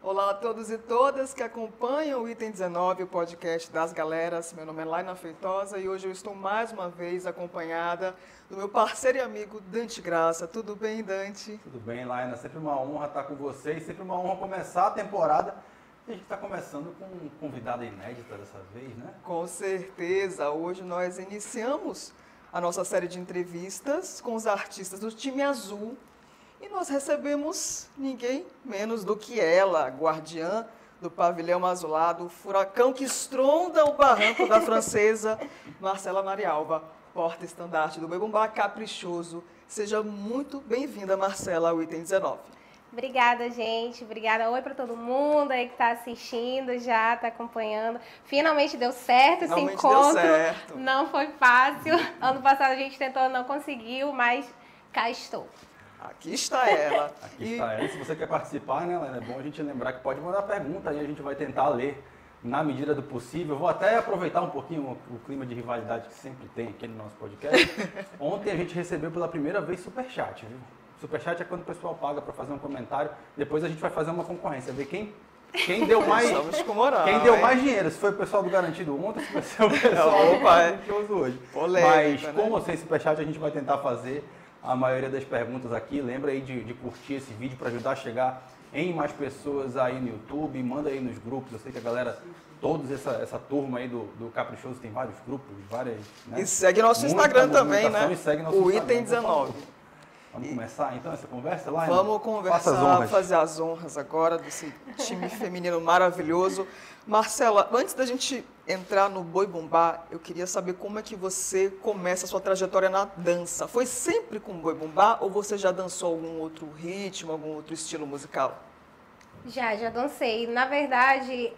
Olá a todos e todas que acompanham o Item 19, o podcast das galeras. Meu nome é Laina Feitosa e hoje eu estou mais uma vez acompanhada do meu parceiro e amigo Dante Graça. Tudo bem, Dante? Tudo bem, Laina. Sempre uma honra estar com vocês, sempre uma honra começar a temporada. E a gente está começando com um convidado inédita dessa vez, né? Com certeza. Hoje nós iniciamos a nossa série de entrevistas com os artistas do time azul. E nós recebemos ninguém menos do que ela, guardiã do pavilhão azulado, o furacão que estronda o barranco da francesa, Marcela Marialva, porta-estandarte do Boi Bumbá Caprichoso. Seja muito bem-vinda, Marcela, ao Item 19. Obrigada, gente. Obrigada. Oi para todo mundo aí que está assistindo, já está acompanhando. Finalmente deu certo esse encontro. Deu certo. Não foi fácil. Ano passado a gente tentou, não conseguiu, mas cá estou. Aqui está ela. Aqui está ela. Se você quer participar, né, Laina, é bom a gente lembrar que pode mandar pergunta e a gente vai tentar ler na medida do possível. Vou até aproveitar um pouquinho o clima de rivalidade que sempre tem aqui no nosso podcast. Ontem a gente recebeu pela primeira vez Superchat, viu? Superchat é quando o pessoal paga para fazer um comentário. Depois a gente vai fazer uma concorrência, ver quem deu mais, quem deu mais dinheiro. Se foi o pessoal do Garantido ontem, se vai ser o pessoal que usa hoje. Polêmica, mas como sem Superchat a gente vai tentar fazer a maioria das perguntas aqui. Lembra aí de curtir esse vídeo para ajudar a chegar em mais pessoas aí no YouTube. Manda aí nos grupos. Eu sei que a galera, todos essa turma aí do Caprichoso tem vários grupos, várias... Né? E segue nosso Instagram também, né? E segue nosso o Instagram, Item 19. Vamos começar então essa conversa lá? Vamos conversar, fazer as honras agora desse time feminino maravilhoso. Marcela, antes da gente entrar no Boi Bumbá, eu queria saber como é que você começa a sua trajetória na dança. Foi sempre com Boi Bumbá ou você já dançou algum outro ritmo, algum outro estilo musical? Já dancei. Na verdade,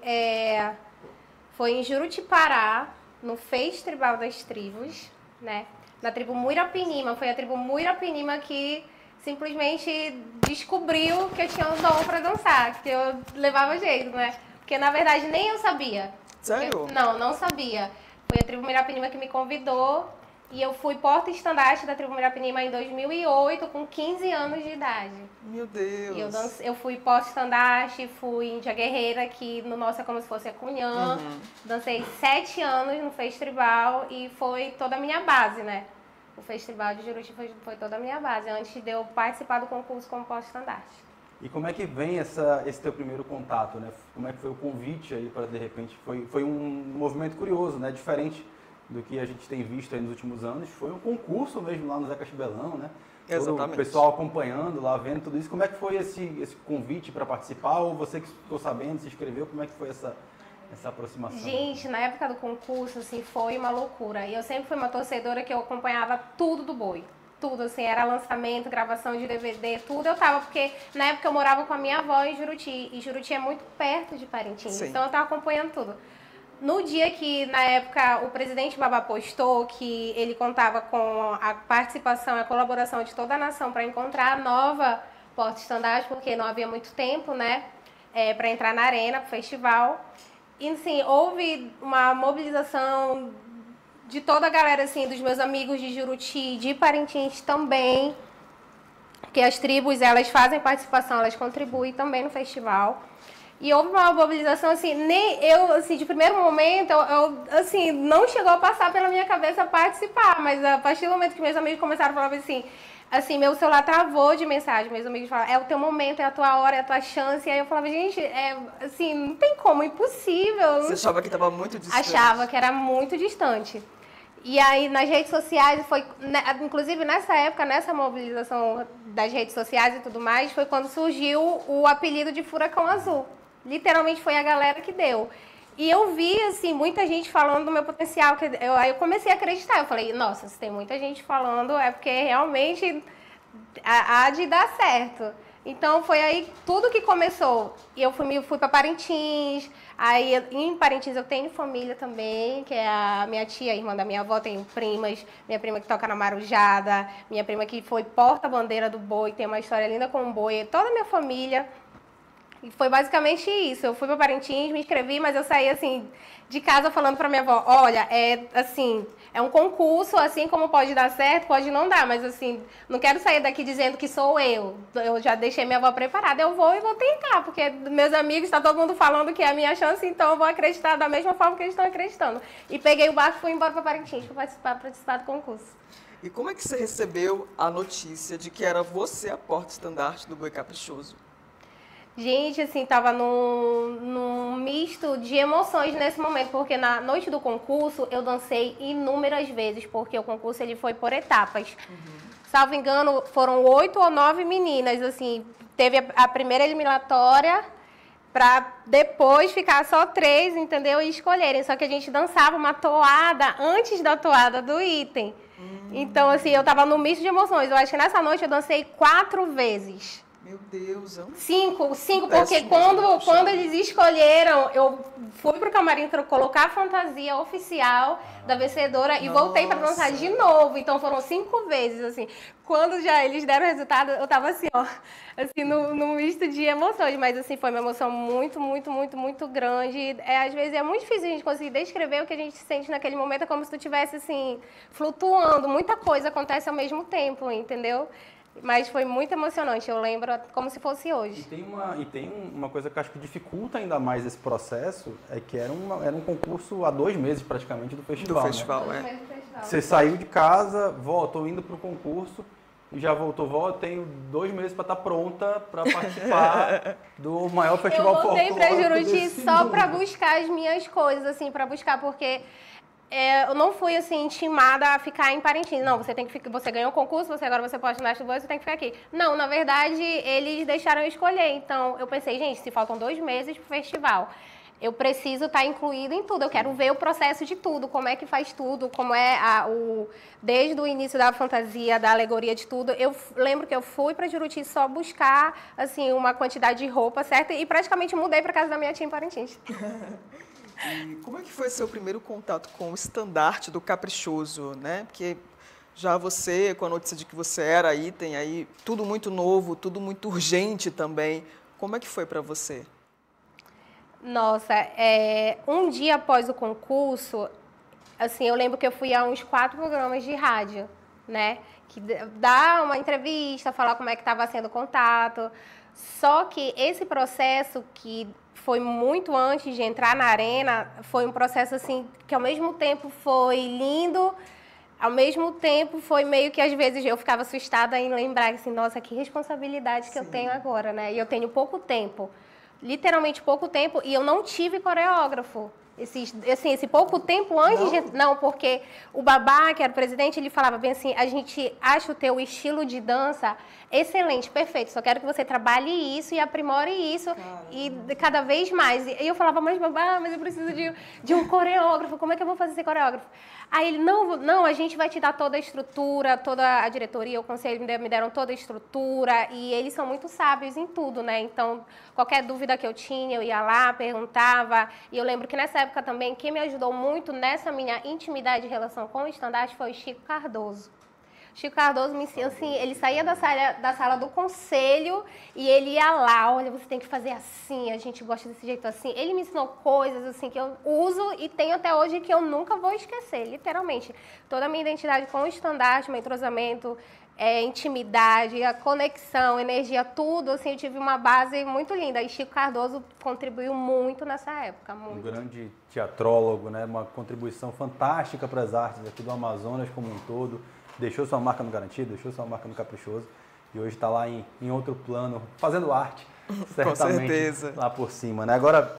foi em Jurutipará, no Festival das Tribos, né? Na tribo Muirapinima. Foi a tribo Muirapinima que simplesmente descobriu que eu tinha um dom para dançar, que eu levava jeito, né? Porque, na verdade, nem eu sabia. Sério? Não sabia. Foi a tribo Muirapinima que me convidou e eu fui porta-estandarte da tribo Muirapinima em 2008, com 15 anos de idade. Meu Deus! E eu fui porta-estandarte, fui índia guerreira, que no nosso é como se fosse a cunhã. Dancei 7 anos no festival e foi toda a minha base, né? O festival de Juruti foi toda a minha base, antes de eu participar do concurso como porta-estandarte. E como é que vem esse teu primeiro contato, né? Como é que foi o convite aí para, de repente, foi um movimento curioso, né? Diferente do que a gente tem visto aí nos últimos anos. Foi um concurso mesmo lá no Zeca Chibelão, né? Exatamente. Todo o pessoal acompanhando lá, vendo tudo isso. Como é que foi esse convite para participar? Ou você que ficou sabendo, se inscreveu, como é que foi essa aproximação? Gente, na época do concurso, assim, foi uma loucura. E eu sempre fui uma torcedora que eu acompanhava tudo do boi. Tudo, assim, era lançamento, gravação de DVD, tudo eu tava, porque na época eu morava com a minha avó em Juruti, e Juruti é muito perto de Parintins, Sim. Então eu tava acompanhando tudo. No dia que, na época, o presidente Babá postou que ele contava com a participação e a colaboração de toda a nação para encontrar a nova porta-estandarte, porque não havia muito tempo, né, para entrar na arena, pro festival. E, assim, houve uma mobilização de toda a galera, assim, dos meus amigos de Juruti, de Parintins também, porque as tribos, elas fazem participação, elas contribuem também no festival. E houve uma mobilização, assim, nem eu, assim, de primeiro momento, eu assim, não chegou a passar pela minha cabeça participar, mas a partir do momento que meus amigos começaram a falar assim, meu celular travou de mensagem, meus amigos falavam, é o teu momento, é a tua hora, é a tua chance, e aí eu falava, gente, assim, não tem como, impossível. Você achava que estava muito distante? Achava que era muito distante. E aí, nas redes sociais, inclusive nessa época, nessa mobilização das redes sociais e tudo mais, foi quando surgiu o apelido de Furacão Azul. Literalmente foi a galera que deu. E eu vi, assim, muita gente falando do meu potencial. Aí eu comecei a acreditar. Eu falei, nossa, se tem muita gente falando, é porque realmente há de dar certo. Então, foi aí tudo que começou. E eu fui para Parintins. Aí, em Parintins, eu tenho família também, que é a minha tia, a irmã da minha avó, tenho primas. Minha prima que toca na marujada, minha prima que foi porta-bandeira do boi, tem uma história linda com o boi. Toda a minha família E foi basicamente isso. Eu fui para Parintins, me inscrevi, mas eu saí assim de casa falando para minha avó, olha, é um concurso, assim como pode dar certo, pode não dar, mas assim, não quero sair daqui dizendo que sou eu. Eu já deixei minha avó preparada, eu vou e vou tentar, porque meus amigos, está todo mundo falando que é a minha chance, então eu vou acreditar da mesma forma que eles estão acreditando. E peguei o barco e fui embora para Parintins para participar do concurso. E como é que você recebeu a notícia de que era você a porta-estandarte do Boi Caprichoso? Gente, assim, tava num misto de emoções nesse momento, porque na noite do concurso eu dancei inúmeras vezes, porque o concurso ele foi por etapas. Salvo engano, foram 8 ou 9 meninas, assim, teve a primeira eliminatória para depois ficar só 3, entendeu? E escolherem, só que a gente dançava uma toada antes da toada do item. Então, assim, eu tava num misto de emoções. Eu acho que nessa noite eu dancei 4 vezes. Meu Deus, é um 5, porque quando eles escolheram, eu fui pro camarim colocar a fantasia oficial da vencedora e voltei para dançar de novo. Então foram 5 vezes, assim. Quando já eles deram o resultado, eu tava assim, ó, assim, num misto de emoções. Mas, assim, foi uma emoção muito, muito, muito, muito grande. Às vezes é muito difícil a gente conseguir descrever o que a gente sente naquele momento. É como se tu estivesse, assim, flutuando. Muita coisa acontece ao mesmo tempo, entendeu? Mas foi muito emocionante, eu lembro como se fosse hoje. E tem uma coisa que eu acho que dificulta ainda mais esse processo, é que era um concurso há 2 meses praticamente do festival. Do festival, né? Você saiu de casa, voltou indo para o concurso, e já voltou, tenho 2 meses para estar pronta para participar do maior festival folclórico. Eu voltei para Juruti só para buscar as minhas coisas, assim, para buscar, porque... eu não fui, assim, intimada a ficar em Parintins. Não, você ganhou o concurso, agora você pode andar de você tem que ficar aqui. Não, na verdade, eles deixaram eu escolher. Então, eu pensei, gente, se faltam 2 meses pro festival, eu preciso estar incluída em tudo. Eu quero ver o processo de tudo, como é que faz tudo, como é desde o início da fantasia, da alegoria de tudo. Eu lembro que eu fui para Juruti só buscar, assim, uma quantidade de roupa certa e praticamente mudei para casa da minha tia em Parintins. E como é que foi seu primeiro contato com o estandarte do Caprichoso, né? Porque já você, com a notícia de que você era item, aí tudo muito novo, tudo muito urgente também. Como é que foi para você? Nossa, um dia após o concurso, assim, eu lembro que eu fui a uns 4 programas de rádio, né? Que dá uma entrevista, falar como é que estava sendo o contato. Só que esse processo que foi muito antes de entrar na arena, foi um processo assim que ao mesmo tempo foi lindo, ao mesmo tempo foi meio que às vezes eu ficava assustada em lembrar assim, nossa, que responsabilidade que eu tenho agora, né? E eu tenho pouco tempo, literalmente pouco tempo, e eu não tive coreógrafo. Esse pouco tempo antes não, porque o Babá, que era o presidente, ele falava bem assim, a gente acha o teu estilo de dança excelente, perfeito, só quero que você trabalhe isso e aprimore isso. Caramba. E cada vez mais. E eu falava, mas Babá, mas eu preciso de um coreógrafo, como é que eu vou fazer esse coreógrafo? Aí ele, não, a gente vai te dar toda a estrutura, toda a diretoria, o conselho me deram toda a estrutura, e eles são muito sábios em tudo, né? Então, qualquer dúvida que eu tinha, eu ia lá, perguntava, e eu lembro que nessa época também, quem me ajudou muito nessa minha intimidade em relação com o estandarte foi o Chico Cardoso. Chico Cardoso me ensinou, assim, ele saía da sala do conselho e ele ia lá, olha, você tem que fazer assim, a gente gosta desse jeito assim. Ele me ensinou coisas assim que eu uso e tenho até hoje que eu nunca vou esquecer, literalmente. Toda a minha identidade com o estandarte, meu entrosamento, intimidade, a conexão, energia, tudo, assim, eu tive uma base muito linda. E Chico Cardoso contribuiu muito nessa época, muito. Um grande teatrólogo, né? Uma contribuição fantástica para as artes aqui do Amazonas como um todo. Deixou sua marca no Garantido, deixou sua marca no Caprichoso e hoje está lá em outro plano, fazendo arte, certamente, com certeza, lá por cima, né? Agora,